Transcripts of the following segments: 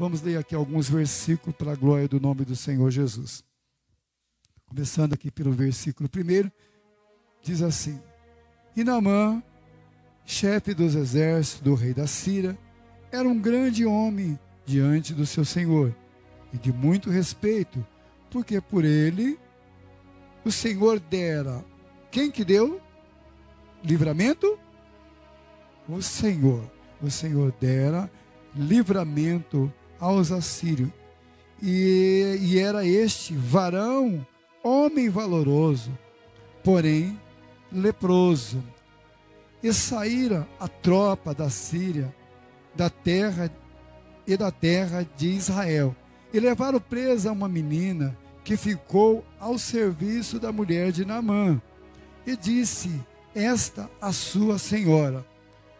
Vamos ler aqui alguns versículos para a glória do nome do Senhor Jesus. Começando aqui pelo versículo 1, diz assim: E Naamã, chefe dos exércitos do rei da Síria, era um grande homem diante do seu senhor, e de muito respeito, porque por ele o Senhor dera. Quem que deu livramento? O Senhor. O Senhor dera livramento aos assírios. E era este varão, homem valoroso, porém leproso. E saíra a tropa da Síria, da terra de Israel, e levaram presa uma menina que ficou ao serviço da mulher de Naamã. E disse esta a sua senhora: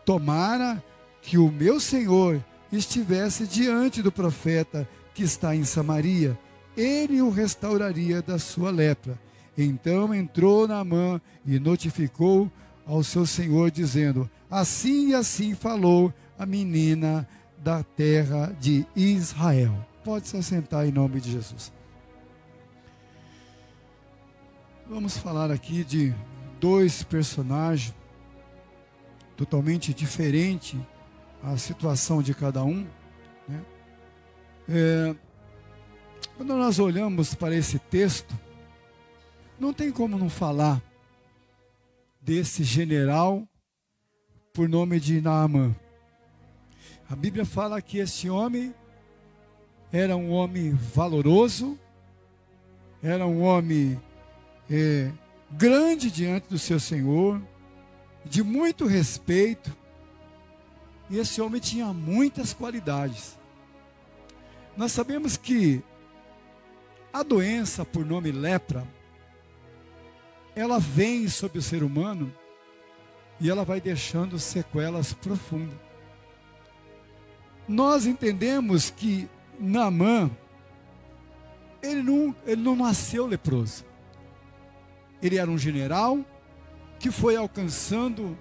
tomara que o meu senhor estivesse diante do profeta que está em Samaria, ele o restauraria da sua lepra. Então entrou Naamã e notificou ao seu senhor, dizendo: assim e assim falou a menina da terra de Israel. Pode se assentar em nome de Jesus. Vamos falar aqui de dois personagens totalmente diferentes, a situação de cada um, né? Quando nós olhamos para esse texto, não tem como não falar desse general por nome de Naamã. A Bíblia fala que esse homem era um homem valoroso, era um homem grande diante do seu Senhor, de muito respeito, e esse homem tinha muitas qualidades. Nós sabemos que a doença por nome lepra, ela vem sobre o ser humano e ela vai deixando sequelas profundas. Nós entendemos que Naamã, ele não nasceu leproso. Ele era um general que foi alcançando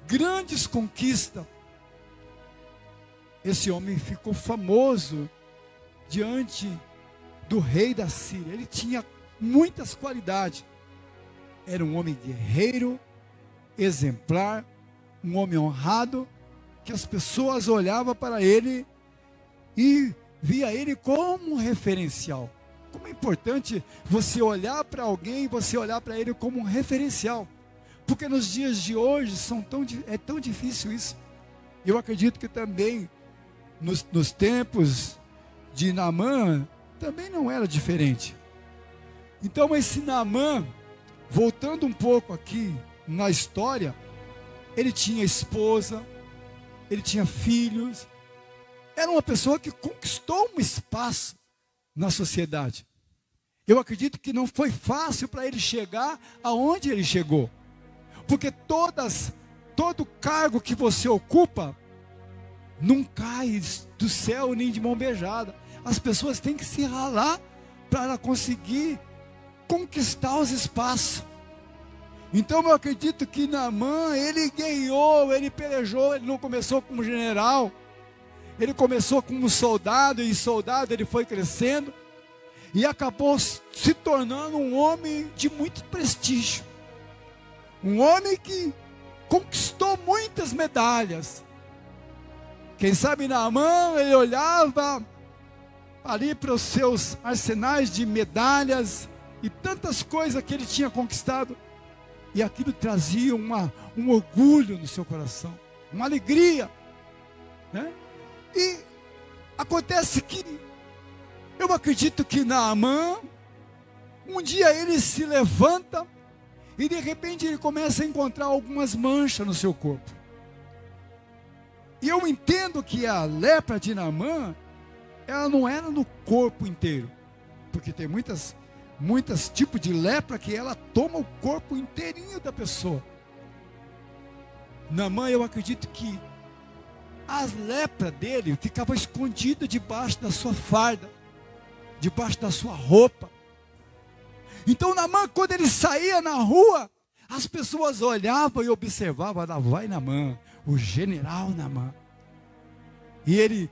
grandes conquistas. Esse homem ficou famoso diante do rei da Síria. Ele tinha muitas qualidades. Era um homem guerreiro, exemplar, um homem honrado, que as pessoas olhavam para ele e via ele como um referencial. Como é importante você olhar para alguém, você olhar para ele como um referencial. Porque nos dias de hoje é tão difícil isso. Eu acredito que também nos tempos de Naamã também não era diferente. Então esse Naamã, voltando um pouco aqui na história, ele tinha esposa, ele tinha filhos, era uma pessoa que conquistou um espaço na sociedade. Eu acredito que não foi fácil para ele chegar aonde ele chegou, porque todo cargo que você ocupa não cai do céu nem de mão beijada. As pessoas têm que se ralar para conseguir conquistar os espaços. Então eu acredito que Naamã, ele ganhou, ele pelejou, ele não começou como general, ele começou como soldado, e soldado ele foi crescendo, e acabou se tornando um homem de muito prestígio, um homem que conquistou muitas medalhas. Quem sabe Naamã, ele olhava ali para os seus arsenais de medalhas, e tantas coisas que ele tinha conquistado, e aquilo trazia um orgulho no seu coração, uma alegria, né? E acontece que eu acredito que Naamã, um dia ele se levanta e de repente ele começa a encontrar algumas manchas no seu corpo. E eu entendo que a lepra de Naamã, ela não era no corpo inteiro, porque tem muitos tipos de lepra que ela toma o corpo inteirinho da pessoa. Naamã, eu acredito que as lepras dele ficavam escondidas debaixo da sua farda, debaixo da sua roupa. Então Naamã, quando ele saía na rua, as pessoas olhavam e observavam: lá vai Naamã, o general Naamã. E ele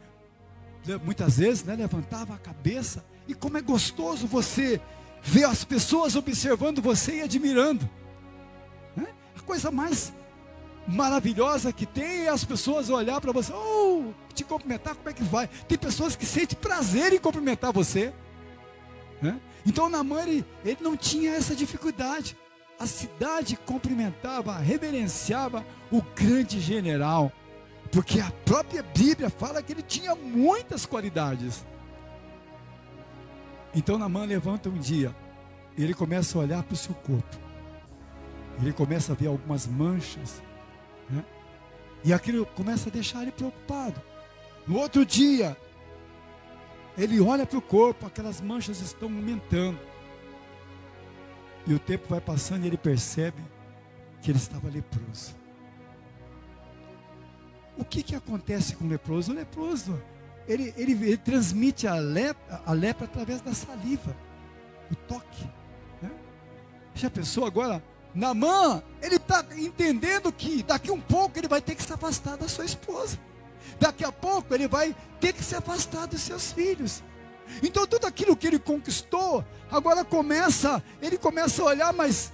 muitas vezes, né, levantava a cabeça, e como é gostoso você ver as pessoas observando você e admirando, né? A coisa mais maravilhosa que tem é as pessoas olhar para você, te cumprimentar, como é que vai? Tem pessoas que sentem prazer em cumprimentar você, né? Então Naamã, ele não tinha essa dificuldade. A cidade cumprimentava, reverenciava o grande general, porque a própria Bíblia fala que ele tinha muitas qualidades. Então Naamã levanta um dia, ele começa a olhar para o seu corpo, ele começa a ver algumas manchas, né? E aquilo começa a deixar ele preocupado. No outro dia, ele olha para o corpo, aquelas manchas estão aumentando, e o tempo vai passando e ele percebe que ele estava leproso. O que acontece com o leproso? O leproso, ele transmite a lepra através da saliva, o toque, né? Já pensou agora? Naamã, ele está entendendo que daqui um pouco ele vai ter que se afastar da sua esposa, daqui a pouco ele vai ter que se afastar dos seus filhos. Então tudo aquilo que ele conquistou, agora ele começa a olhar, mas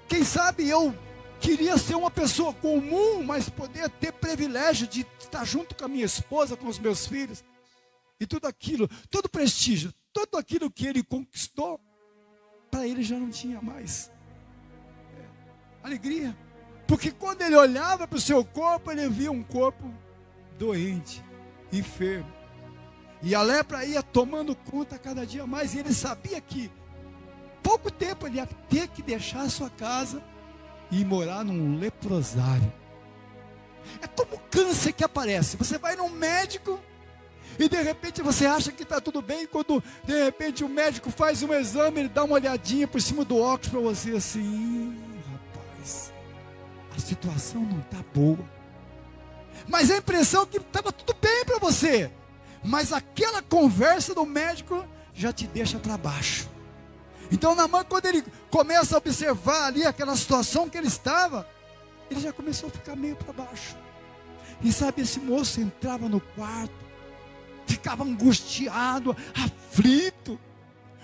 quem sabe eu queria ser uma pessoa comum, mas poder ter privilégio de estar junto com a minha esposa, com os meus filhos. E tudo aquilo, todo prestígio, tudo aquilo que ele conquistou, para ele já não tinha mais alegria. Porque quando ele olhava para o seu corpo, ele via um corpo doente, enfermo. E a lepra ia tomando conta cada dia mais. E ele sabia que pouco tempo ele ia ter que deixar a sua casa e morar num leprosário. É como câncer que aparece. Você vai num médico e de repente você acha que está tudo bem. Quando de repente o médico faz um exame, ele dá uma olhadinha por cima do óculos para você assim: rapaz, a situação não está boa. Mas a impressão é que estava tudo bem para você. Mas aquela conversa do médico já te deixa para baixo. Então Naamã, quando ele começa a observar ali aquela situação que ele estava, ele já começou a ficar meio para baixo. E sabe, esse moço entrava no quarto, ficava angustiado, aflito,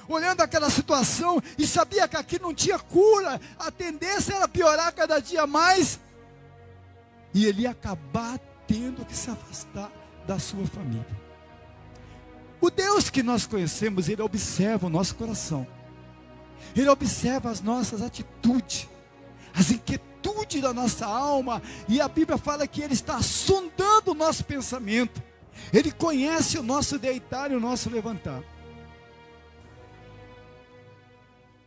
olhando aquela situação, e sabia que aqui não tinha cura, a tendência era piorar cada dia mais, e ele ia acabar tendo que se afastar da sua família. O Deus que nós conhecemos, ele observa o nosso coração, ele observa as nossas atitudes, as inquietudes da nossa alma, e a Bíblia fala que ele está sondando o nosso pensamento, ele conhece o nosso deitar e o nosso levantar.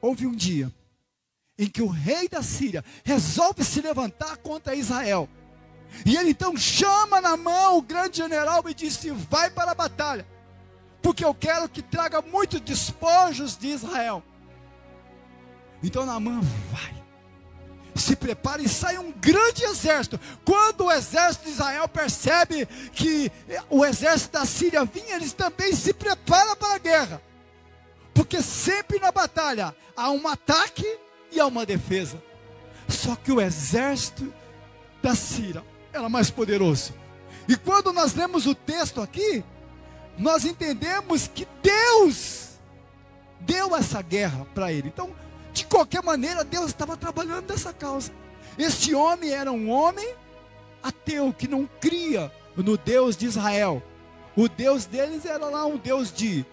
Houve um dia em que o rei da Síria resolve se levantar contra Israel, e ele então chama Naamã, o grande general, e disse: vai para a batalha, porque eu quero que traga muitos despojos de Israel. Então Naamã vai, se prepara e sai um grande exército. Quando o exército de Israel percebe que o exército da Síria vinha, eles também se preparam para a guerra, porque sempre na batalha há um ataque e há uma defesa. Só que o exército da Síria era mais poderoso. E quando nós lemos o texto aqui, nós entendemos que Deus deu essa guerra para ele. Então, de qualquer maneira, Deus estava trabalhando nessa causa. Este homem era um homem ateu, que não cria no Deus de Israel. O Deus deles era lá um Deus de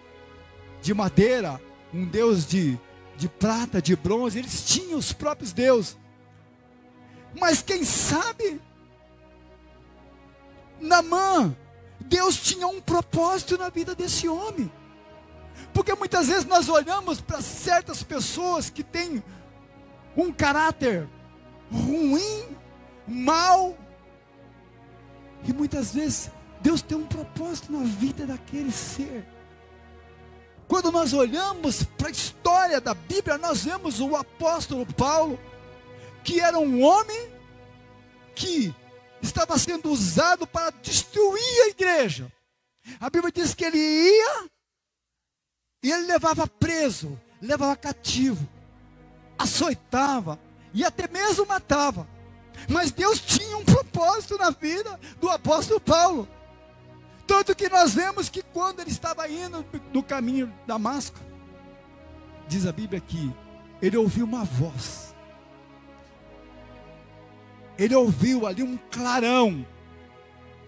madeira, um Deus de prata, de bronze. Eles tinham os próprios deuses. Mas quem sabe, Naamã, Deus tinha um propósito na vida desse homem. Porque muitas vezes nós olhamos para certas pessoas que têm um caráter ruim, mau, e muitas vezes Deus tem um propósito na vida daquele ser. Quando nós olhamos para a história da Bíblia, nós vemos o apóstolo Paulo, que era um homem que estava sendo usado para destruir a igreja. A Bíblia diz que ele ia e ele levava preso, levava cativo, açoitava e até mesmo matava. Mas Deus tinha um propósito na vida do apóstolo Paulo. Tanto que nós vemos que quando ele estava indo no caminho de Damasco, diz a Bíblia que ele ouviu uma voz. Ele ouviu ali um clarão.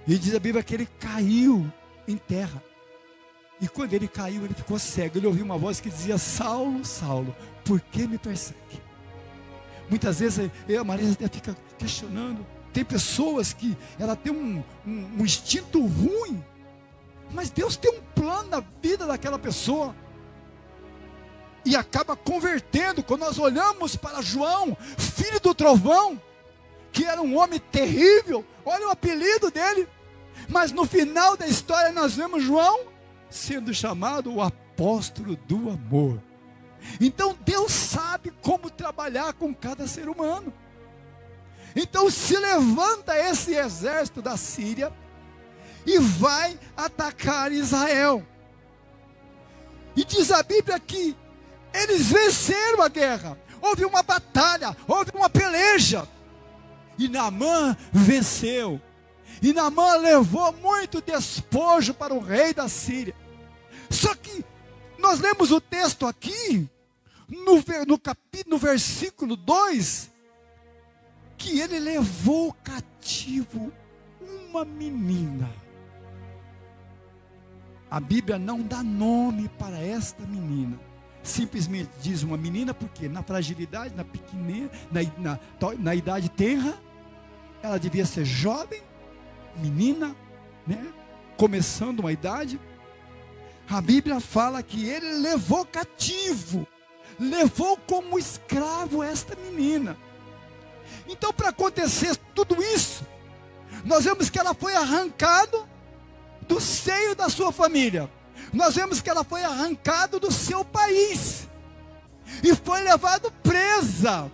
E diz a Bíblia que ele caiu em terra. E quando ele caiu, ele ficou cego. Ele ouviu uma voz que dizia: Saulo, Saulo, por que me persegue? Muitas vezes a Maria até fica questionando. Tem pessoas que ela tem um instinto ruim, mas Deus tem um plano na vida daquela pessoa. E acaba convertendo. Quando nós olhamos para João, filho do trovão, que era um homem terrível, olha o apelido dele. Mas no final da história nós vemos João sendo chamado o apóstolo do amor. Então Deus sabe como trabalhar com cada ser humano. Então se levanta esse exército da Síria e vai atacar Israel. E diz a Bíblia que eles venceram a guerra. Houve uma batalha, houve uma peleja. E Naamã venceu. E Naamã levou muito despojo para o rei da Síria. Só que nós lemos o texto aqui, no versículo 2, que ele levou cativo uma menina. A Bíblia não dá nome para esta menina. Simplesmente diz uma menina, porque na fragilidade, na pequenez, na idade tenra, ela devia ser jovem, menina, né? Começando uma idade. A Bíblia fala que ele levou cativo, levou como escravo esta menina. Então, para acontecer tudo isso, nós vemos que ela foi arrancada do seio da sua família. Nós vemos que ela foi arrancada do seu país e foi levada presa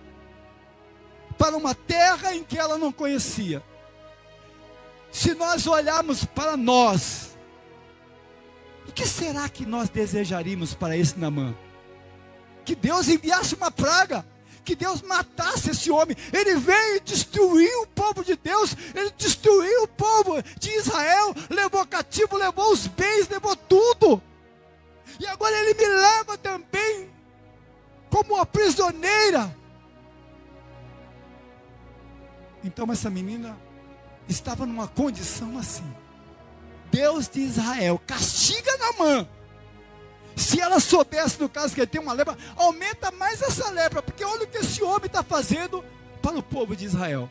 para uma terra em que ela não conhecia. Se nós olharmos para nós, o que será que nós desejaríamos para esse Naamã? Que Deus enviasse uma praga, que Deus matasse esse homem. Ele veio destruir o povo de Deus, ele destruiu o povo de Israel, levou cativo, levou os bens, levou tudo. E agora ele me leva também como uma prisioneira. Então essa menina estava numa condição assim. Deus de Israel castiga Naamã. Se ela soubesse, no caso, que ele tem uma lepra, aumenta mais essa lepra, porque olha o que esse homem está fazendo para o povo de Israel.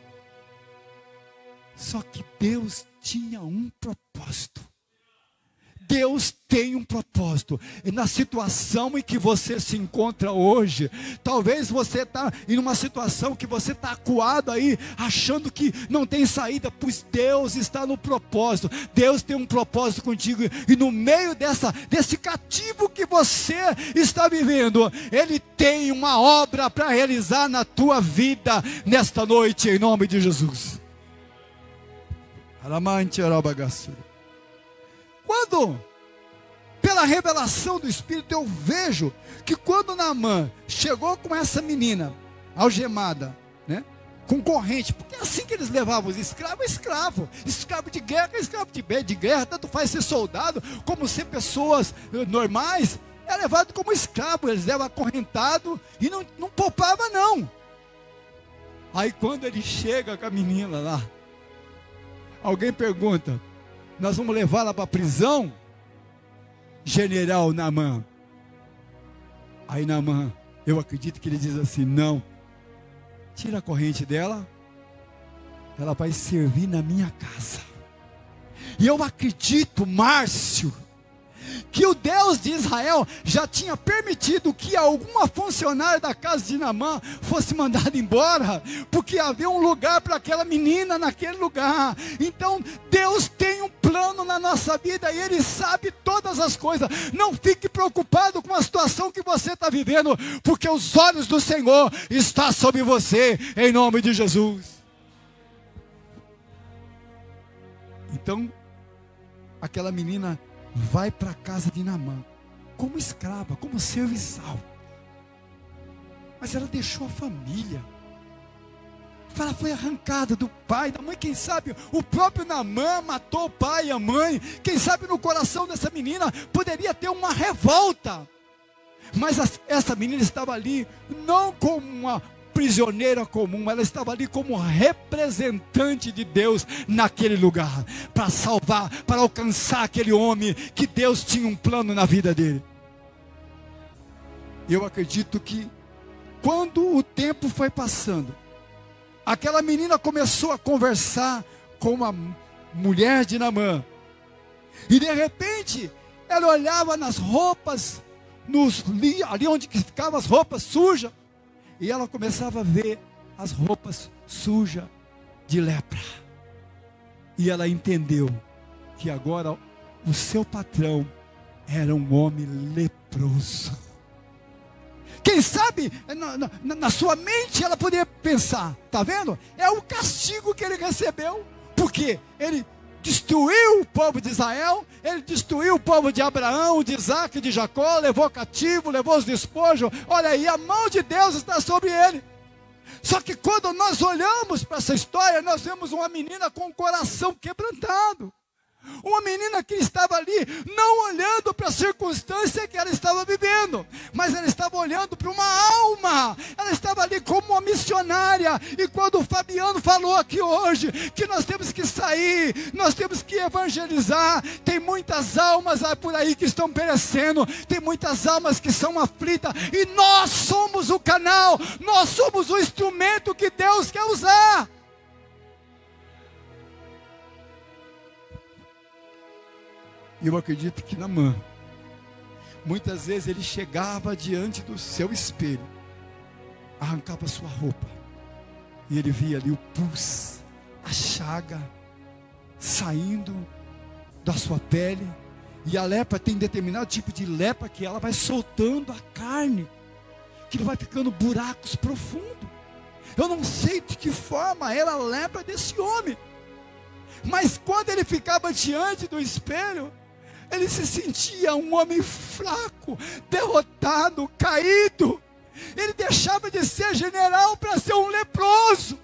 Só que Deus tinha um propósito. Deus tem um propósito. E na situação em que você se encontra hoje, talvez você está em uma situação que você está acuado aí, achando que não tem saída, pois Deus está no propósito. Deus tem um propósito contigo, e no meio desse cativo que você está vivendo, Ele tem uma obra para realizar na tua vida, nesta noite, em nome de Jesus. Quando, pela revelação do Espírito, eu vejo que quando Naamã chegou com essa menina algemada, né, com corrente, porque é assim que eles levavam os escravos, escravo de guerra, tanto faz ser soldado, como ser pessoas normais, é levado como escravo, eles levam acorrentado, e não poupava não. Aí quando ele chega com a menina lá, alguém pergunta: nós vamos levá-la para a prisão, general Naamã? Aí Naamã, eu acredito que ele diz assim: não, tira a corrente dela, ela vai servir na minha casa. E eu acredito, Márcio, que o Deus de Israel já tinha permitido que alguma funcionária da casa de Naamã fosse mandada embora, porque havia um lugar para aquela menina naquele lugar. Então Deus tem um plano na nossa vida e Ele sabe todas as coisas. Não fique preocupado com a situação que você está vivendo, porque os olhos do Senhor estão sobre você, em nome de Jesus. Então aquela menina vai para a casa de Naamã, como escrava, como serviçal. Mas ela deixou a família, Ela foi arrancada do pai, da mãe. Quem sabe o próprio Naamã matou o pai e a mãe. Quem sabe no coração dessa menina poderia ter uma revolta. Mas essa menina estava ali não como uma prisioneira comum, ela estava ali como representante de Deus naquele lugar, para salvar, para alcançar aquele homem que Deus tinha um plano na vida dele. Eu acredito que quando o tempo foi passando, aquela menina começou a conversar com a mulher de Naamã, e de repente ela olhava nas roupas, ali onde ficavam as roupas sujas, e ela começava a ver as roupas sujas de lepra. E ela entendeu que agora o seu patrão era um homem leproso. Quem sabe na sua mente ela poderia pensar, está vendo? É o castigo que ele recebeu, porque ele destruiu o povo de Israel, ele destruiu o povo de Abraão, de Isaac, de Jacó, levou cativo, levou os despojos. Olha aí, a mão de Deus está sobre ele. Só que quando nós olhamos para essa história, nós vemos uma menina com o coração quebrantado. Uma menina que estava ali, não olhando para a circunstância que ela estava vivendo, mas ela estava olhando para uma alma. Ela estava ali como uma missionária. E quando o Fabiano falou aqui hoje, que nós temos que sair, nós temos que evangelizar, tem muitas almas por aí que estão perecendo, tem muitas almas que são aflitas, e nós somos o canal, nós somos o instrumento que Deus quer usar. E eu acredito que Naamã, muitas vezes ele chegava diante do seu espelho, arrancava sua roupa, e ele via ali o pus, a chaga, saindo da sua pele. E a lepra tem determinado tipo de lepra que ela vai soltando a carne, que vai ficando buracos profundos. Eu não sei de que forma era a lepra desse homem, mas quando ele ficava diante do espelho, ele se sentia um homem fraco, derrotado, caído. Ele deixava de ser general para ser um leproso.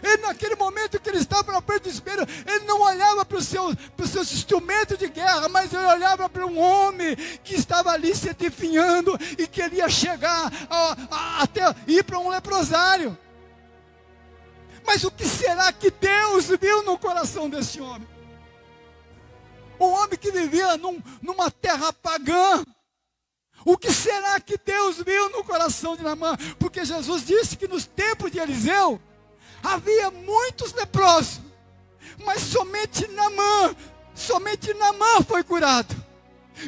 Ele, naquele momento que ele estava na frente do espelho, ele não olhava para os seus instrumentos de guerra, mas ele olhava para um homem que estava ali se definhando e queria chegar até ir para um leprosário. Mas o que será que Deus viu no coração desse homem? Um homem que vivia numa terra pagã. O que será que Deus viu no coração de Naamã? Porque Jesus disse que nos tempos de Eliseu havia muitos leprosos, mas somente Naamã foi curado.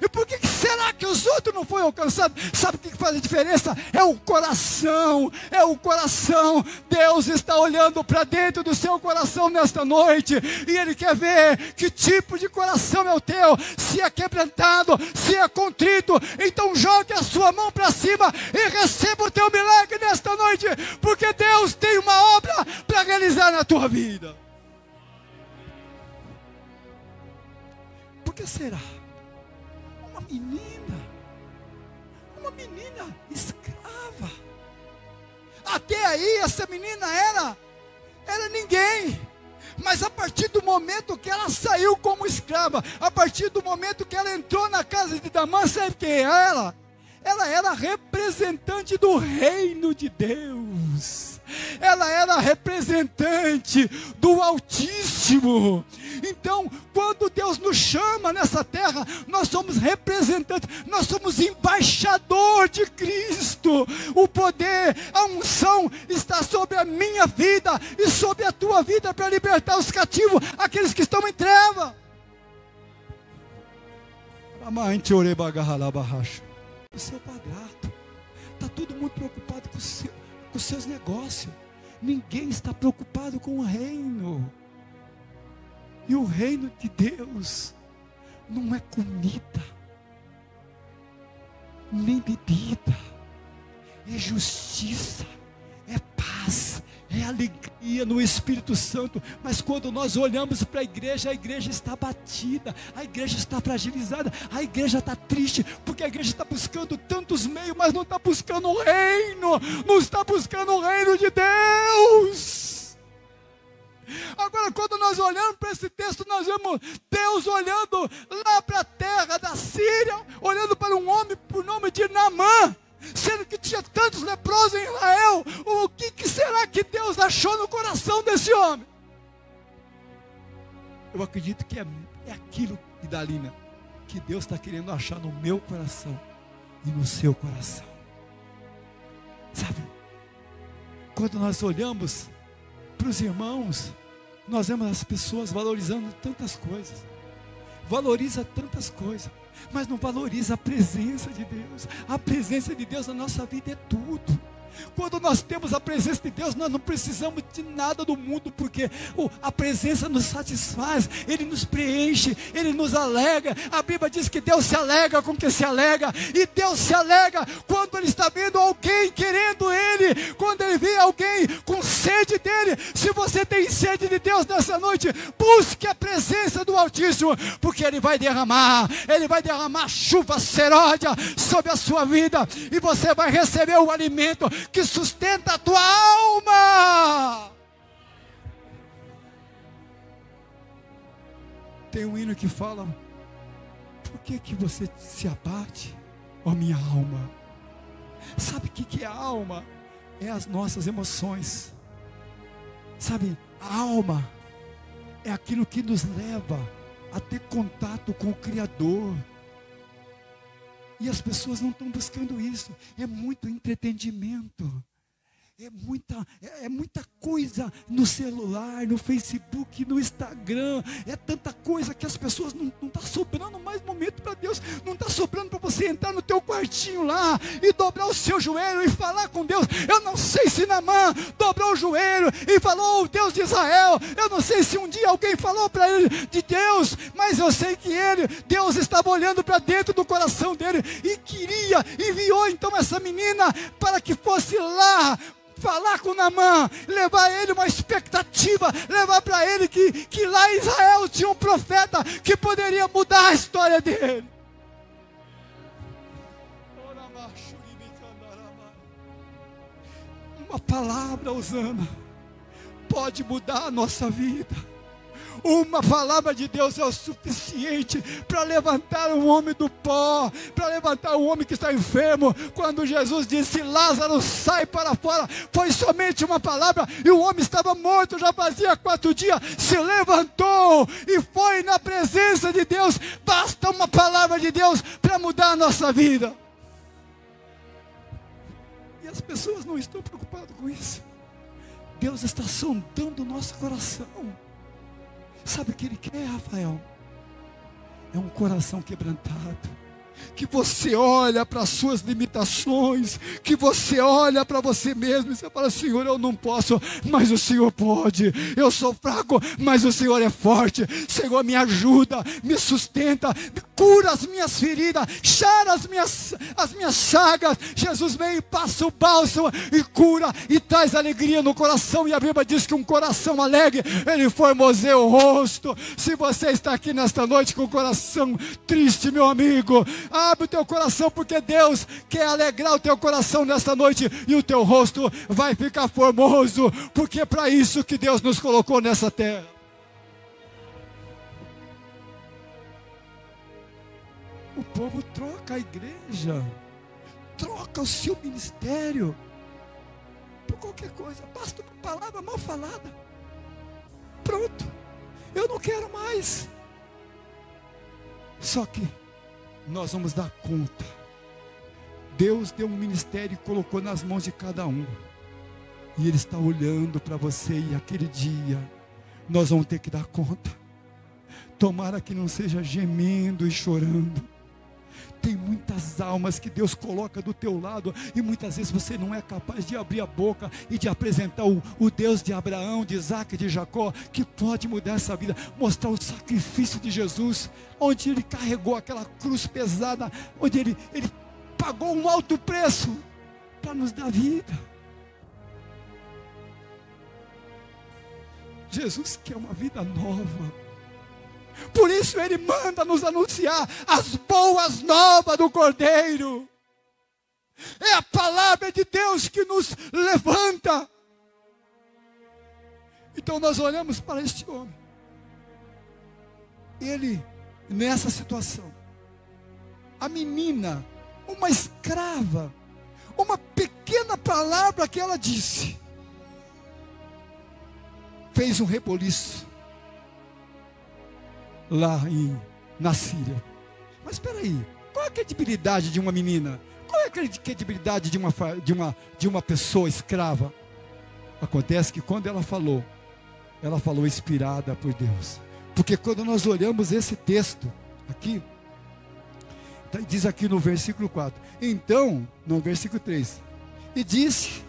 E por que será que os outros não foram alcançados? Sabe o que faz a diferença? É o coração, é o coração. Deus está olhando para dentro do seu coração nesta noite, e Ele quer ver que tipo de coração é o teu. Se é quebrantado, se é contrito, então jogue a sua mão para cima e receba o teu milagre nesta noite, porque Deus tem uma obra para realizar na tua vida. Por que será? Uma menina escrava. Até aí essa menina era ninguém. Mas a partir do momento que ela saiu como escrava, a partir do momento que ela entrou na casa de Naamã, sabe quem é ela? Ela era representante do reino de Deus. Ela era representante do Altíssimo. Então, quando Deus nos chama nessa terra, nós somos representantes, nós somos embaixador de Cristo. O poder, a unção está sobre a minha vida e sobre a tua vida para libertar os cativos, aqueles que estão em treva. O seu padrasto, está todo mundo preocupado com os seus negócios, ninguém está preocupado com o reino. E o reino de Deus não é comida, nem bebida, é justiça, é paz, é é alegria no Espírito Santo. Mas quando nós olhamos para a igreja está abatida, a igreja está fragilizada, a igreja está triste, porque a igreja está buscando tantos meios, mas não está buscando o reino, não está buscando o reino de Deus. Agora, quando nós olhamos para esse texto, nós vemos Deus olhando lá para a terra da Síria, olhando para um homem por nome de Naamã, sendo que tinha tantos leprosos em Israel. O que será que Deus achou no coração desse homem? Eu acredito que é aquilo, Idalina, que Deus está querendo achar no meu coração e no seu coração. Sabe, quando nós olhamos para os irmãos, nós vemos as pessoas valorizando tantas coisas, valoriza tantas coisas, mas não valoriza a presença de Deus. A presença de Deus na nossa vida é tudo. Quando nós temos a presença de Deus, nós não precisamos de nada do mundo, porque a presença nos satisfaz, Ele nos preenche, Ele nos alegra. A Bíblia diz que Deus se alegra com quem se alegra, e Deus se alegra quando Ele está vendo alguém querendo Ele, quando Ele vê alguém com sede dEle. Se você tem sede de Deus nessa noite, busque a presença do Altíssimo, porque Ele vai derramar chuva seródia sobre a sua vida, e você vai receber o alimento que sustenta a tua alma. Tem um hino que fala: por que você se abate, ó minha alma? Sabe o que é a alma? É as nossas emoções. Sabe, a alma é aquilo que nos leva a ter contato com o Criador. E as pessoas não estão buscando isso. É muito entretenimento, é muita coisa no celular, no Facebook, no Instagram. É tanta coisa que as pessoas não está sobrando mais momento para Deus. Não está sobrando para você entrar no teu quartinho lá e dobrar o seu joelho e falar com Deus. Eu não sei se Naamã dobrou o joelho e falou: oh, Deus de Israel. Eu não sei se um dia alguém falou para ele de Deus, mas eu sei que Deus estava olhando para dentro do coração dele e enviou então essa menina para que fosse lá falar com Naamã, levar ele uma expectativa, levar para ele que lá em Israel tinha um profeta que poderia mudar a história dele. Uma palavra, Osana, pode mudar a nossa vida. Uma palavra de Deus é o suficiente para levantar um homem do pó, para levantar um homem que está enfermo. Quando Jesus disse: Lázaro, sai para fora, foi somente uma palavra, e o homem estava morto, já fazia 4 dias, se levantou e foi na presença de Deus. Basta uma palavra de Deus para mudar a nossa vida. E as pessoas não estão preocupadas com isso. Deus está sondando o nosso coração. Sabe o que Ele quer, Rafael? É um coração quebrantado. Que você olha para as suas limitações, que você olha para você mesmo e você fala: Senhor, eu não posso, mas o Senhor pode. Eu sou fraco, mas o Senhor é forte. Senhor, me ajuda, me sustenta, cura as minhas feridas, sara as minhas chagas. Jesus vem e passa o bálsamo e cura e traz alegria no coração. E a Bíblia diz que um coração alegre, Ele formoseia o rosto. Se você está aqui nesta noite com o coração triste, meu amigo, abre o teu coração, porque Deus quer alegrar o teu coração nesta noite, e o teu rosto vai ficar formoso, porque é para isso que Deus nos colocou nessa terra. O povo troca a igreja, troca o seu ministério por qualquer coisa. Basta uma palavra mal falada, pronto, eu não quero mais. Só que nós vamos dar conta. Deus deu um ministério e colocou nas mãos de cada um, e Ele está olhando para você, e aquele dia nós vamos ter que dar conta. Tomara que não seja gemendo e chorando. Tem muitas almas que Deus coloca do teu lado, e muitas vezes você não é capaz de abrir a boca e de apresentar o Deus de Abraão, de Isaac e de Jacó, que pode mudar essa vida, mostrar o sacrifício de Jesus, onde Ele carregou aquela cruz pesada, onde Ele pagou um alto preço para nos dar vida. Jesus quer uma vida nova. Por isso Ele manda nos anunciar as boas novas do Cordeiro. É a palavra de Deus que nos levanta. Então nós olhamos para este homem. Ele, nessa situação, a menina, uma escrava, uma pequena palavra que ela disse, fez um reboliço lá na Síria. Mas espera aí, qual é a credibilidade de uma menina? Qual é a credibilidade de uma pessoa escrava? Acontece que quando ela falou inspirada por Deus. Porque quando nós olhamos esse texto aqui, diz aqui no versículo 4, então, no versículo 3, e disse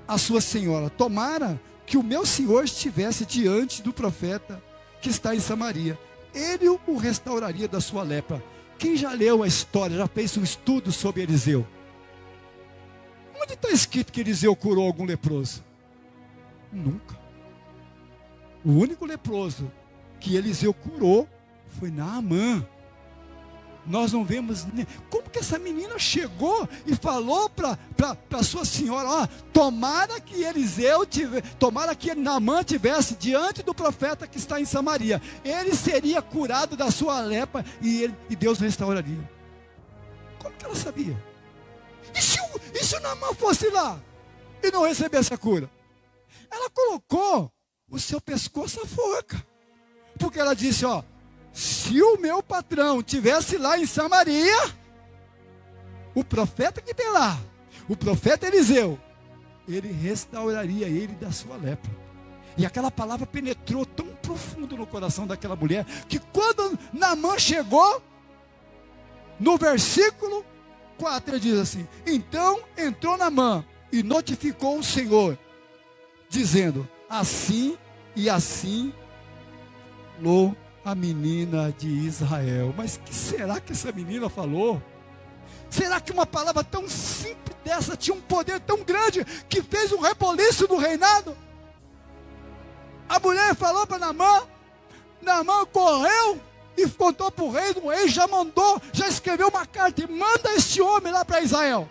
a sua senhora, tomara que o meu senhor estivesse diante do profeta que está em Samaria, ele o restauraria da sua lepra. Quem já leu a história, já fez um estudo sobre Eliseu? Onde está escrito que Eliseu curou algum leproso? Nunca. O único leproso que Eliseu curou foi Naamã. Nós não vemos como que essa menina chegou e falou para sua senhora, ó, tomara que Naamã tivesse diante do profeta que está em Samaria, ele seria curado da sua lepra e Deus restauraria. Como que ela sabia? E se o Naamã fosse lá e não recebesse a cura? Ela colocou o seu pescoço à forca, porque ela disse, ó, se o meu patrão tivesse lá em Samaria, o profeta que tem lá, o profeta Eliseu, ele restauraria ele da sua lepra. E aquela palavra penetrou tão profundo no coração daquela mulher, que quando Naamã chegou, no versículo 4 ele diz assim, então entrou Naamã e notificou o Senhor, dizendo, assim e assim falou a menina de Israel. Mas que será que essa menina falou? Será que uma palavra tão simples dessa tinha um poder tão grande que fez um reboliço no reinado? A mulher falou para Naamã correu e contou para o rei já mandou, já escreveu uma carta e manda este homem lá para Israel.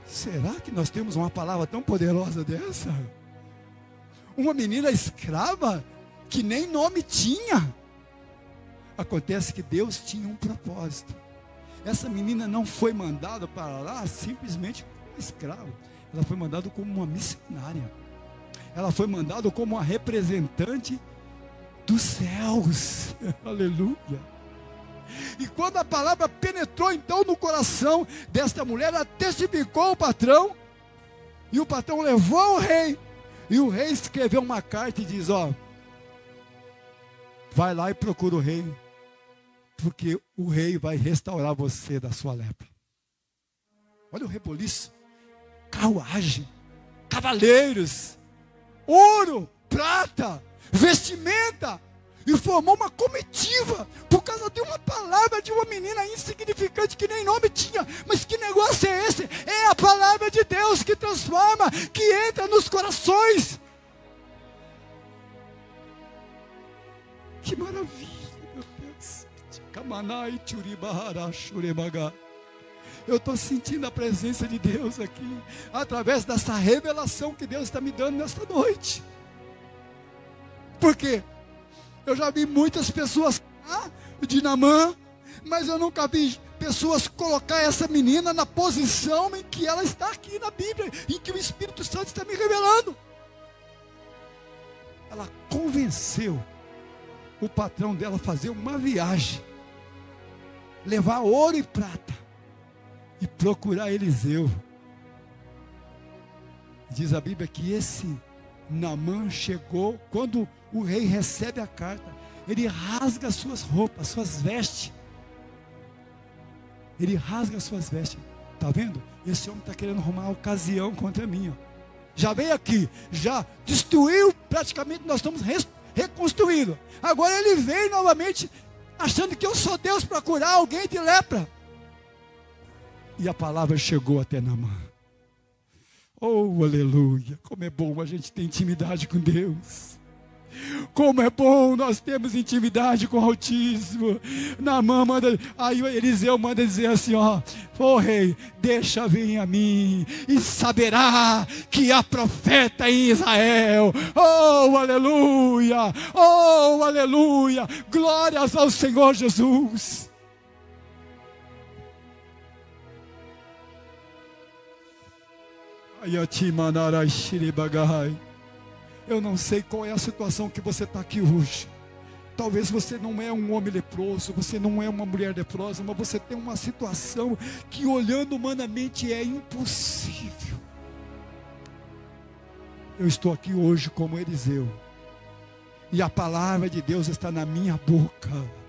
Será que nós temos uma palavra tão poderosa dessa? Uma menina escrava que nem nome tinha. Acontece que Deus tinha um propósito. Essa menina não foi mandada para lá simplesmente como escrava. Ela foi mandada como uma missionária. Ela foi mandada como uma representante dos céus. Aleluia. E quando a palavra penetrou então no coração desta mulher, ela testificou ao patrão. E o patrão levou o rei. E o rei escreveu uma carta e diz, ó, vai lá e procura o rei, porque o rei vai restaurar você da sua lepra. Olha o reboliço, carruagem, cavaleiros, ouro, prata, vestimenta, e formou uma comitiva, por causa de uma palavra de uma menina insignificante, que nem nome tinha. Mas que negócio é esse? É a palavra de Deus que transforma, que entra nos corações. Que maravilha, meu Deus. Eu estou sentindo a presença de Deus aqui, através dessa revelação que Deus está me dando nesta noite. Por quê? Eu já vi muitas pessoas de Naamã, mas eu nunca vi pessoas colocar essa menina na posição em que ela está aqui na Bíblia, em que o Espírito Santo está me revelando. Ela convenceu o patrão dela a fazer uma viagem, levar ouro e prata e procurar Eliseu. Diz a Bíblia que esse Naamã chegou, quando o rei recebe a carta, ele rasga as suas roupas, suas vestes. Ele rasga as suas vestes. Está vendo? Esse homem está querendo arrumar uma ocasião contra mim. Ó. Já veio aqui, já destruiu, praticamente nós estamos reconstruindo. Agora ele vem novamente, achando que eu sou Deus para curar alguém de lepra. E a palavra chegou até Naamã. Oh, aleluia. Como é bom a gente ter intimidade com Deus. Como é bom nós termos intimidade com o Altíssimo. Naamã manda, aí Eliseu manda dizer assim, ó rei, deixa vir a mim, e saberá que há profeta em Israel. Oh, aleluia, oh, aleluia, glórias ao Senhor Jesus. Eu não sei qual é a situação que você está aqui hoje. Talvez você não é um homem leproso, você não é uma mulher leprosa, mas você tem uma situação que, olhando humanamente, é impossível. Eu estou aqui hoje como Eliseu, e a palavra de Deus está na minha boca.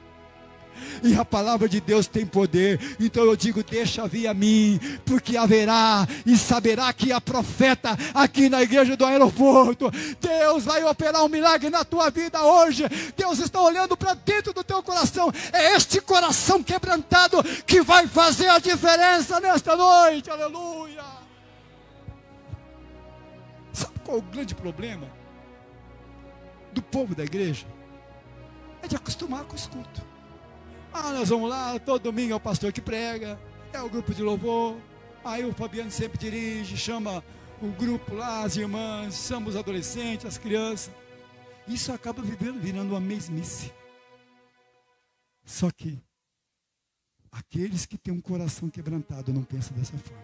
E a palavra de Deus tem poder. Então eu digo, deixa vir a mim, porque haverá e saberá que há profeta aqui na igreja do aeroporto. Deus vai operar um milagre na tua vida hoje. Deus está olhando para dentro do teu coração. É este coração quebrantado que vai fazer a diferença nesta noite. Aleluia. Sabe qual é o grande problema do povo da igreja? É de acostumar com os cultos. Nós vamos lá, todo domingo é o pastor que prega, é o grupo de louvor, aí o Fabiano sempre dirige, chama o grupo lá, as irmãs, chama os adolescentes, as crianças. Isso acaba virando uma mesmice. Só que aqueles que têm um coração quebrantado não pensam dessa forma.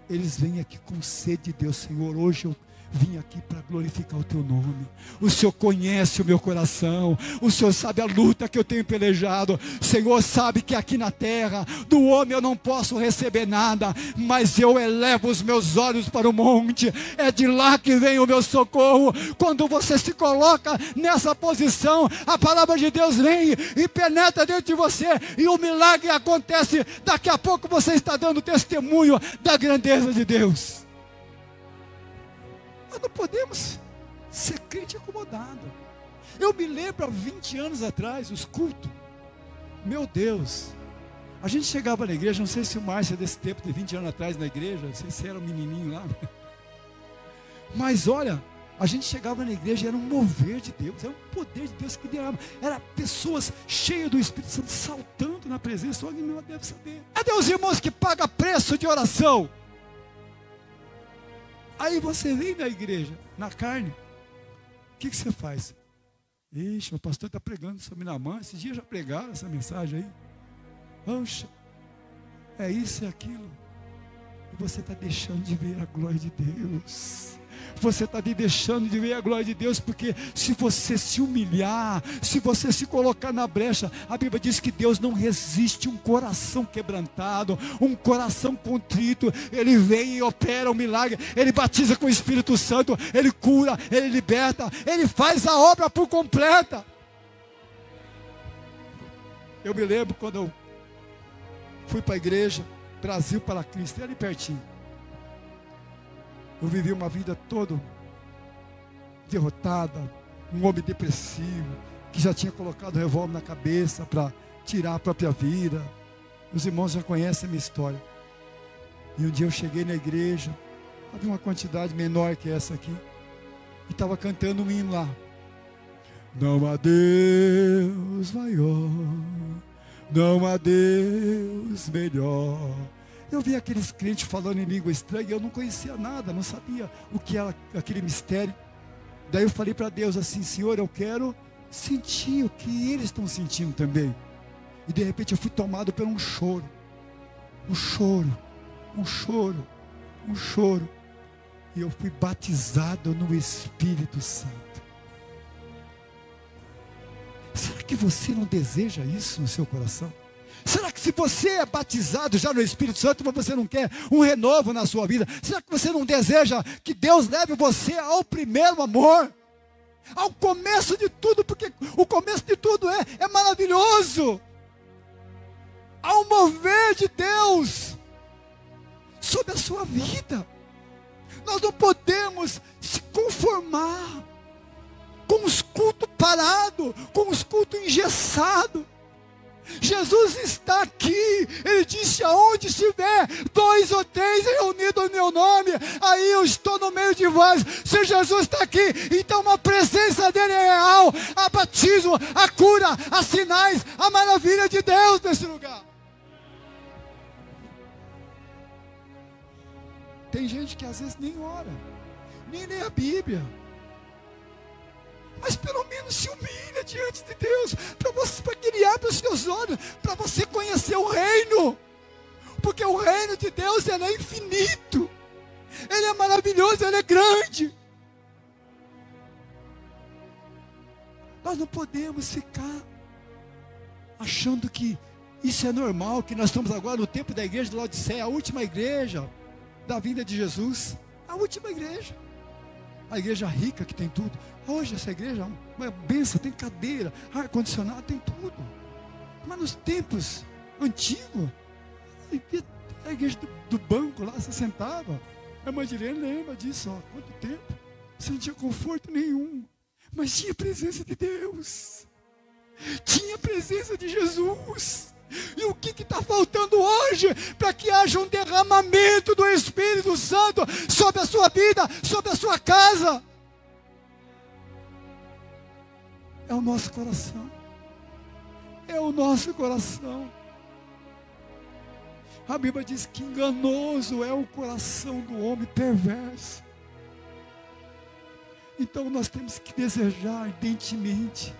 Eles vêm aqui com sede de Deus. Senhor, hoje eu vim aqui para glorificar o teu nome. O Senhor conhece o meu coração. O Senhor sabe a luta que eu tenho pelejado. O Senhor sabe que aqui na terra do homem eu não posso receber nada, mas eu elevo os meus olhos para o monte. É de lá que vem o meu socorro. Quando você se coloca nessa posição, a palavra de Deus vem e penetra dentro de você, e o milagre acontece. Daqui a pouco você está dando testemunho da grandeza de Deus. Nós não podemos ser crente acomodado. Eu me lembro há 20 anos atrás, os cultos. Meu Deus. A gente chegava na igreja, não sei se o Márcio é desse tempo, de 20 anos atrás na igreja, não sei se era um menininho lá. Mas olha, a gente chegava na igreja, era um mover de Deus, era um poder de Deus que derrama. Era pessoas cheias do Espírito Santo, saltando na presença. Alguém não deve saber. Cadê os irmãos que pagam preço de oração? Aí você vem na igreja, na carne, o que você faz? Ixi, o pastor está pregando sobre Naamã, esses dias já pregaram essa mensagem aí. Poxa, é isso e aquilo. E você está deixando de ver a glória de Deus. Você está deixando de ver a glória de Deus, porque se você se humilhar, se você se colocar na brecha, a Bíblia diz que Deus não resiste um coração quebrantado, um coração contrito. Ele vem e opera um milagre, Ele batiza com o Espírito Santo, Ele cura, Ele liberta, Ele faz a obra por completa. Eu me lembro quando eu fui para a igreja Brasil para Cristo, ali pertinho. Eu vivi uma vida toda derrotada, um homem depressivo, que já tinha colocado o revólver na cabeça para tirar a própria vida. Os irmãos já conhecem a minha história. E um dia eu cheguei na igreja, havia uma quantidade menor que essa aqui, e estava cantando um hino lá. Não há Deus maior, não há Deus melhor. Eu vi aqueles crentes falando em língua estranha, eu não conhecia nada, não sabia o que era aquele mistério. Daí eu falei para Deus assim: Senhor, eu quero sentir o que eles estão sentindo também. E de repente eu fui tomado por um choro. E eu fui batizado no Espírito Santo. Será que você não deseja isso no seu coração? Será que se você é batizado já no Espírito Santo, mas você não quer um renovo na sua vida? Será que você não deseja que Deus leve você ao primeiro amor? Ao começo de tudo, porque o começo de tudo é maravilhoso. Ao mover de Deus sobre a sua vida. Nós não podemos se conformar com os cultos parados, com os cultos engessados. Jesus está aqui. Ele disse: aonde estiver 2 ou 3 reunidos em meu nome, aí eu estou no meio de vós. Se Jesus está aqui, então a presença dele é real. Há batismo, a cura, há sinais, a maravilha de Deus nesse lugar. Tem gente que às vezes nem ora, nem lê a Bíblia, mas pelo menos se humilha diante de Deus, para que Ele abra os seus olhos, para você conhecer o reino, porque o reino de Deus, ele é infinito, ele é maravilhoso, ele é grande. Nós não podemos ficar achando que isso é normal, que nós estamos agora no tempo da igreja de Laodiceia, a última igreja da vinda de Jesus, a última igreja, a igreja rica que tem tudo. Hoje essa igreja é uma bênção, tem cadeira, ar-condicionado, tem tudo. Mas nos tempos antigos, a igreja do banco lá, você sentava, a irmã Direne lembra disso, ó, quanto tempo, você não tinha conforto nenhum, mas tinha presença de Deus, tinha presença de Jesus. E o que está faltando hoje para que haja um derramamento do Espírito Santo sobre a sua vida, sobre a sua casa? É o nosso coração. É o nosso coração. A Bíblia diz que enganoso é o coração do homem, perverso. Então nós temos que desejar ardentemente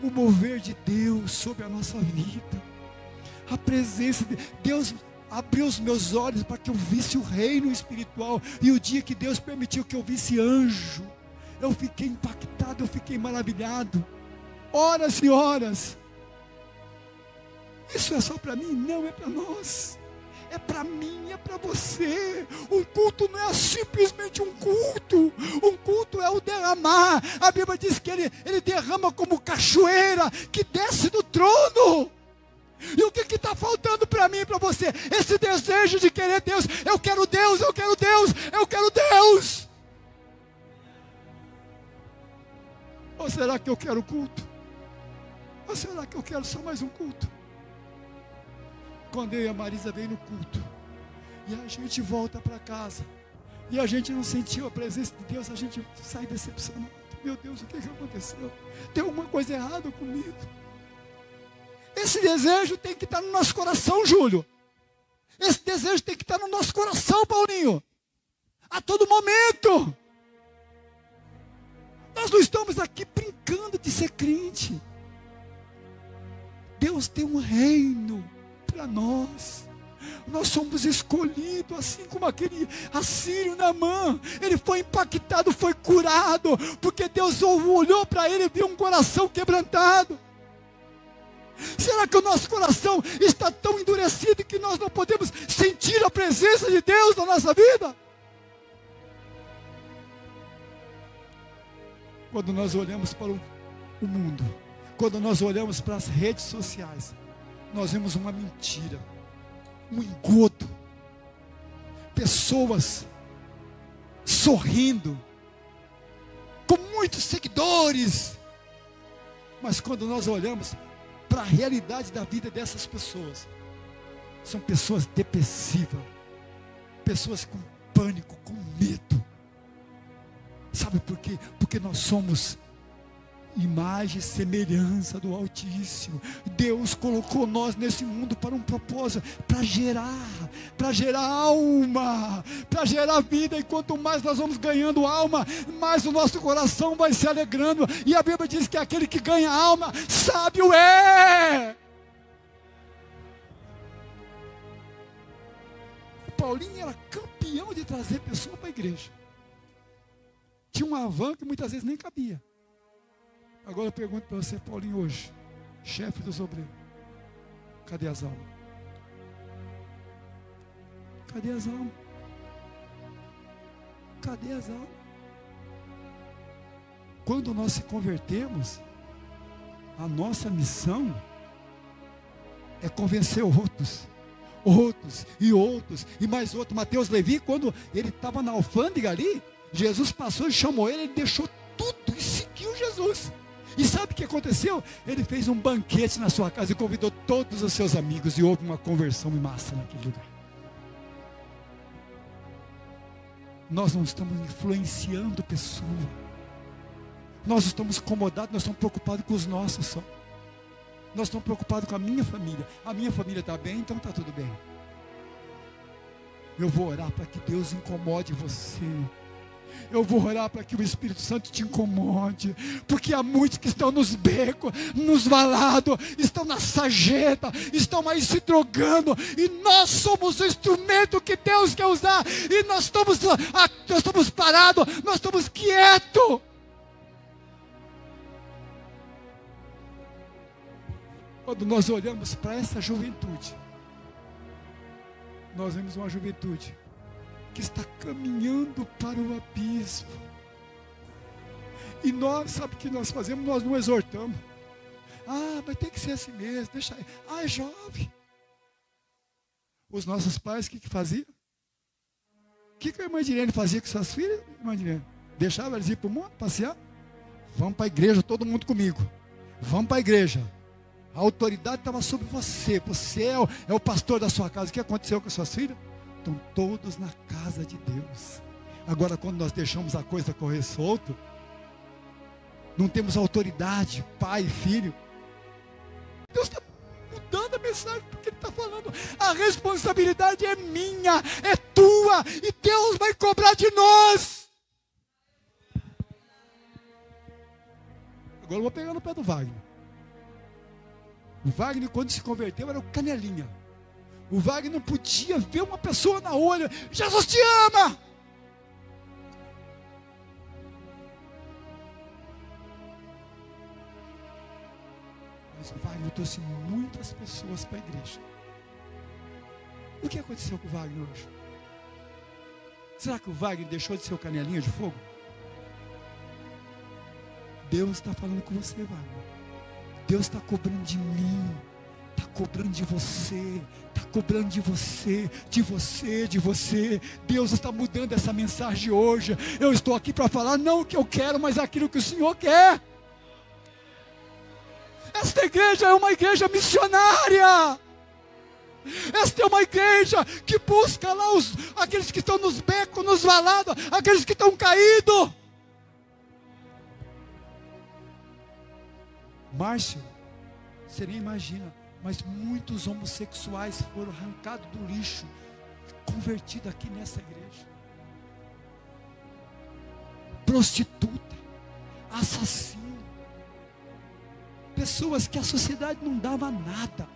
o mover de Deus sobre a nossa vida, a presença de Deus. Abriu os meus olhos para que eu visse o reino espiritual, e o dia que Deus permitiu que eu visse anjo, eu fiquei impactado, eu fiquei maravilhado, horas e horas. Isso é só para mim? Não, é para nós, é para mim, é para você. Um culto não é simplesmente um culto é o derramar. A Bíblia diz que ele derrama como cachoeira que desce do trono. E o que está faltando para mim e para você? Esse desejo de querer Deus. Eu quero Deus, eu quero Deus, eu quero Deus. Ou será que eu quero culto? Ou será que eu quero só mais um culto? Quando eu e a Marisa vem no culto e a gente volta para casa e a gente não sentiu a presença de Deus, a gente sai decepcionado. Meu Deus, o que aconteceu? Tem alguma coisa errada comigo? Esse desejo tem que estar no nosso coração, Júlio. Esse desejo tem que estar no nosso coração, Paulinho. A todo momento. Nós não estamos aqui brincando de ser crente. Deus tem um reino para nós. Nós somos escolhidos, assim como aquele assírio Naamã. Ele foi impactado, foi curado, porque Deus olhou para ele e viu um coração quebrantado. Será que o nosso coração está tão endurecido que nós não podemos sentir a presença de Deus na nossa vida? Quando nós olhamos para o mundo, quando nós olhamos para as redes sociais, nós vemos uma mentira, um engodo, pessoas sorrindo, com muitos seguidores, mas quando nós olhamos para a realidade da vida dessas pessoas, são pessoas depressivas, pessoas com pânico, com medo. Sabe por quê? Porque nós somos imagem e semelhança do Altíssimo. Deus colocou nós nesse mundo para um propósito, para gerar alma, para gerar vida. E quanto mais nós vamos ganhando alma, mais o nosso coração vai se alegrando. E a Bíblia diz que aquele que ganha alma, sábio é. O Paulinho era campeão de trazer pessoa para a igreja. Tinha uma van que muitas vezes nem cabia. Agora eu pergunto para você, Paulinho, hoje, chefe dos obreiros, cadê as almas? Cadê as almas? Cadê as almas? Quando nós se convertemos, a nossa missão é convencer outros e mais outros. Mateus Levi, quando ele estava na alfândega ali, Jesus passou e chamou ele deixou tudo e seguiu Jesus. E sabe o que aconteceu? Ele fez um banquete na sua casa e convidou todos os seus amigos, e houve uma conversão em massa naquele lugar. Nós não estamos influenciando pessoas. Nós estamos incomodados, nós estamos preocupados com os nossos só. Nós estamos preocupados com a minha família. A minha família está bem, então está tudo bem. Eu vou orar para que Deus incomode você. Eu vou orar para que o Espírito Santo te incomode. Porque há muitos que estão nos becos, nos valados, estão na sarjeta, estão aí se drogando. E nós somos o instrumento que Deus quer usar. E nós estamos parados, nós estamos quietos. Quando nós olhamos para essa juventude, nós vemos uma juventude que está caminhando para o abismo. E nós, sabe o que nós fazemos? Nós não exortamos. Ah, mas tem que ser assim mesmo, deixa aí. Ah, é jovem. Os nossos pais, o que faziam? O que a irmã Direne fazia com suas filhas, irmã Direne? Deixava eles ir para o mundo, passear? Vamos para a igreja, todo mundo comigo. Vamos para a igreja. A autoridade estava sobre você. Você é o pastor da sua casa. O que aconteceu com as suas filhas? Estão todos na casa de Deus. Agora, quando nós deixamos a coisa correr solto, não temos autoridade, pai e filho. Deus está mudando a mensagem, porque Ele está falando: a responsabilidade é minha, é tua, e Deus vai cobrar de nós. Agora eu vou pegar no pé do Wagner. O Wagner, quando se converteu, era o canelinha. O Wagner não podia ver uma pessoa na olho. Jesus te ama! Mas o Wagner trouxe muitas pessoas para a igreja. O que aconteceu com o Wagner hoje? Será que o Wagner deixou de ser o canelinha de fogo? Deus está falando com você, Wagner. Deus está cobrando de mim, está cobrando de você, está cobrando de você, de você, de você. Deus está mudando essa mensagem hoje. Eu estou aqui para falar não o que eu quero, mas aquilo que o Senhor quer. Esta igreja é uma igreja missionária. Esta é uma igreja que busca lá aqueles que estão nos becos, nos valados, aqueles que estão caídos. Márcio, você nem imagina, mas muitos homossexuais foram arrancados do lixo, convertidos aqui nessa igreja. Prostituta, assassino, pessoas que a sociedade não dava nada.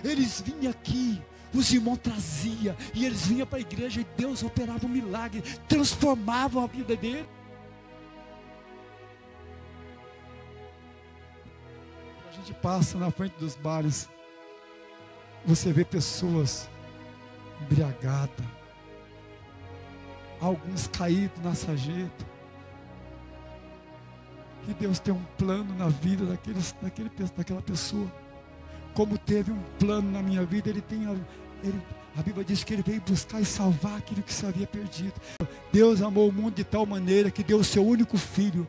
Eles vinham aqui, os irmãos traziam, e eles vinham para a igreja e Deus operava um milagre, transformava a vida deles. A gente passa na frente dos bares, você vê pessoas embriagadas, alguns caídos na sarjeta. Que Deus tem um plano na vida daquela pessoa, como teve um plano na minha vida. A Bíblia diz que Ele veio buscar e salvar aquilo que se havia perdido. Deus amou o mundo de tal maneira que deu o seu único filho,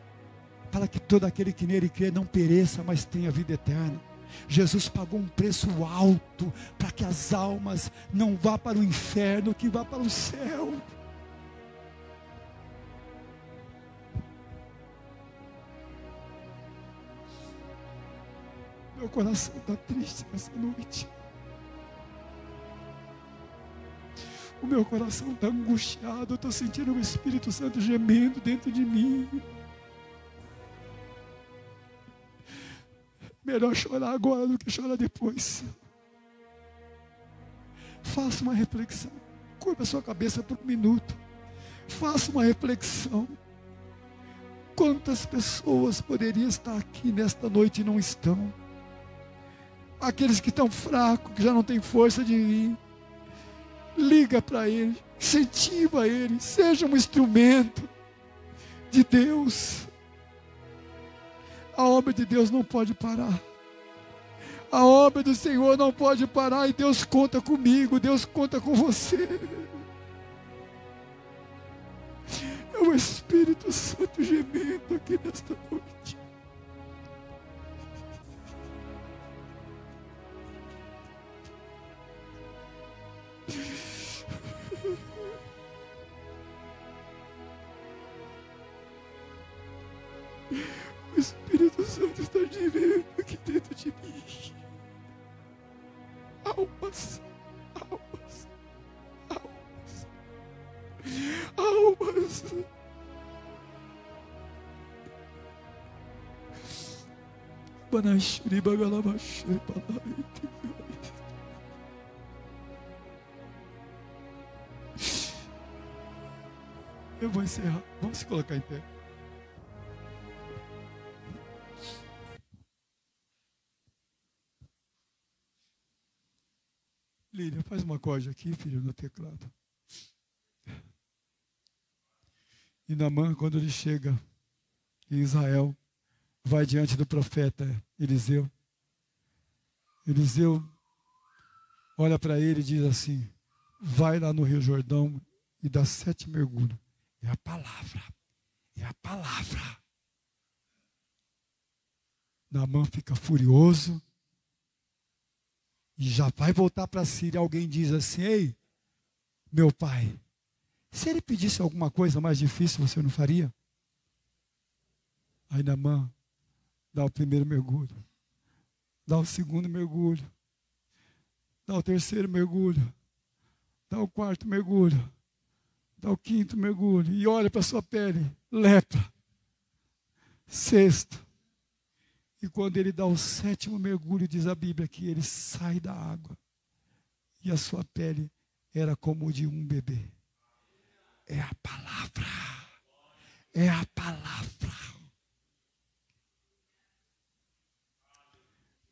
para que todo aquele que nele crê não pereça, mas tenha vida eterna. Jesus pagou um preço alto para que as almas não vá para o inferno, que vá para o céu. Meu coração está triste nessa noite. O meu coração está angustiado. Eu estou sentindo o Espírito Santo gemendo dentro de mim. Melhor chorar agora do que chorar depois. Faça uma reflexão. Curva a sua cabeça por um minuto. Faça uma reflexão. Quantas pessoas poderiam estar aqui nesta noite e não estão? Aqueles que estão fracos, que já não têm força de vir. Liga para ele, incentiva ele, seja um instrumento de Deus. A obra de Deus não pode parar. A obra do Senhor não pode parar. E Deus conta comigo, Deus conta com você. É o Espírito Santo gemendo aqui nesta noite. Santo está vivendo aqui dentro de mim. Almas, almas, almas, almas. Banashri bagalabashri palai. Eu vou encerrar. Vamos se colocar em pé. Lília, faz uma acorde aqui, filho, no teclado. E Naamã, quando ele chega em Israel, vai diante do profeta Eliseu. Eliseu olha para ele e diz assim: vai lá no Rio Jordão e dá 7 mergulhos. É a palavra. É a palavra. Naamã fica furioso e já vai voltar para a Síria. Alguém diz assim: ei, meu pai, se ele pedisse alguma coisa mais difícil, você não faria? Aí Naamã dá o primeiro mergulho, dá o segundo mergulho, dá o terceiro mergulho, dá o quarto mergulho, dá o quinto mergulho e olha para sua pele, lepra. Sexto. E quando ele dá o 7º mergulho, diz a Bíblia que ele sai da água e a sua pele era como de um bebê. É a palavra. É a palavra.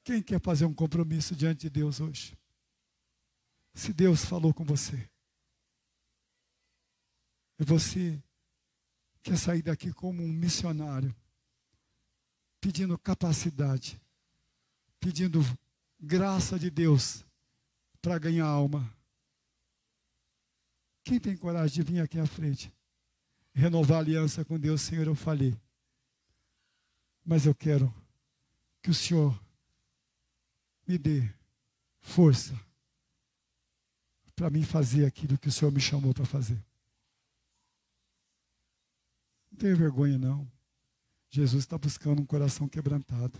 Quem quer fazer um compromisso diante de Deus hoje? Se Deus falou com você, e você quer sair daqui como um missionário, pedindo capacidade, pedindo graça de Deus para ganhar alma. Quem tem coragem de vir aqui à frente? Renovar a aliança com Deus. Senhor, eu falhei, mas eu quero que o Senhor me dê força para mim fazer aquilo que o Senhor me chamou para fazer. Não tenha vergonha, não. Jesus está buscando um coração quebrantado.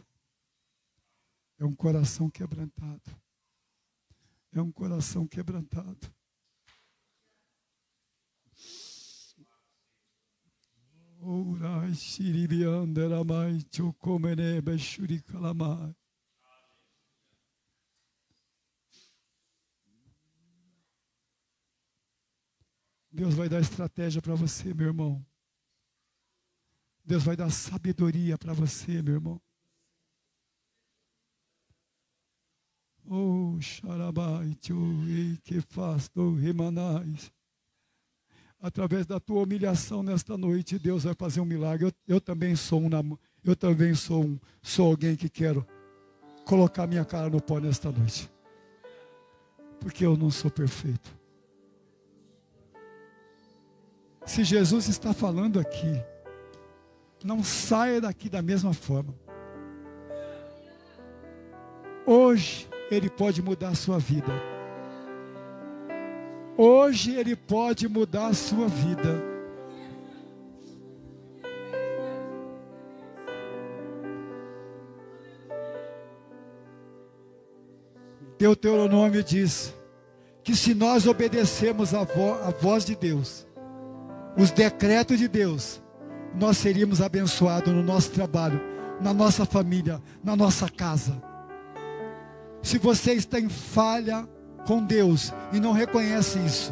É um coração quebrantado. É um coração quebrantado. Orai shiribianderamai chokomene beshurikalamai. Deus vai dar estratégia para você, meu irmão. Deus vai dar sabedoria para você, meu irmão. Oh, xarabai, tchoi, que faz do remanais. Através da tua humilhação nesta noite, Deus vai fazer um milagre. Eu também sou sou alguém que quero colocar minha cara no pó nesta noite. Porque eu não sou perfeito. Se Jesus está falando aqui, não saia daqui da mesma forma. Hoje Ele pode mudar a sua vida. Hoje Ele pode mudar a sua vida. Deuteronômio diz que se nós obedecermos a voz de Deus, os decretos de Deus, nós seríamos abençoados no nosso trabalho, na nossa família, na nossa casa. Se você está em falha com Deus e não reconhece isso,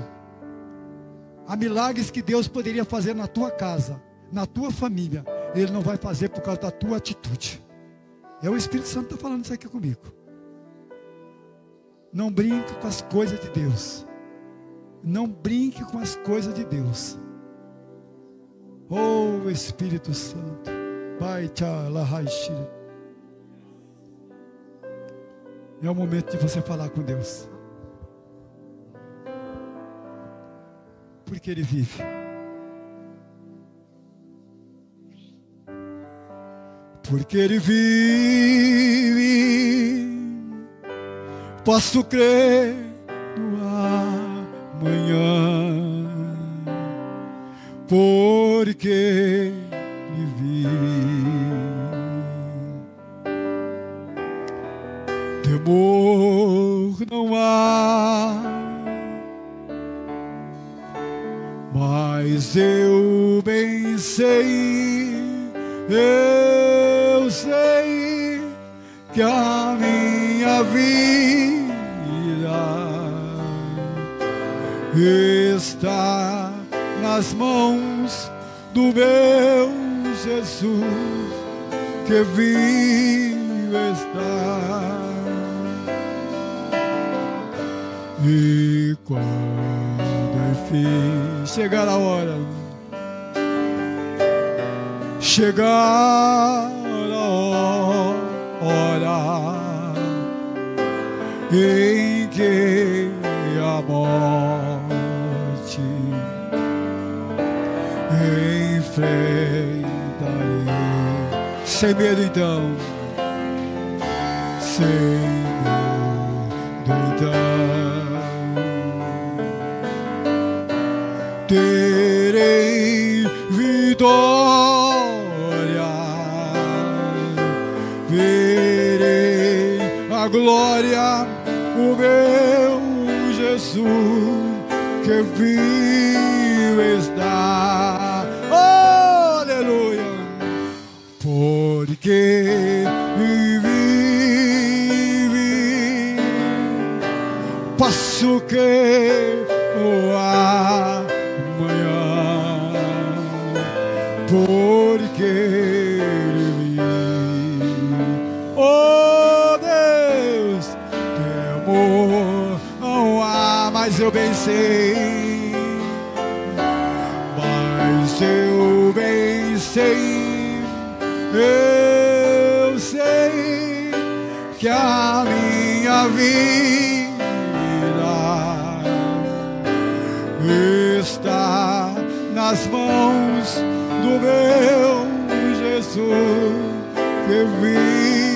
há milagres que Deus poderia fazer na tua casa, na tua família, Ele não vai fazer por causa da tua atitude. É o Espírito Santo que está falando isso aqui comigo. Não brinque com as coisas de Deus. Não brinque com as coisas de Deus. Oh, Espírito Santo. Pai, é o momento de você falar com Deus. Porque Ele vive. Porque Ele vive. Posso crer no amanhã. Porque Ele vive. temor não há, mas eu bem sei, eu sei que a minha vida está nas mãos do meu Jesus, que vivo está. E quando enfim chegar a hora, chegar a hora em que a morte enfrentarei, sem medo então, sem medo então, terei vitória, verei a glória, o meu Jesus que vivo está. Oh, aleluia! Porque vive, passo que o amanhã, porque ele vive. Oh Deus, temor não há, mas eu bem sei, mas eu bem sei, eu sei que a minha vida está nas mãos do meu Jesus que vive.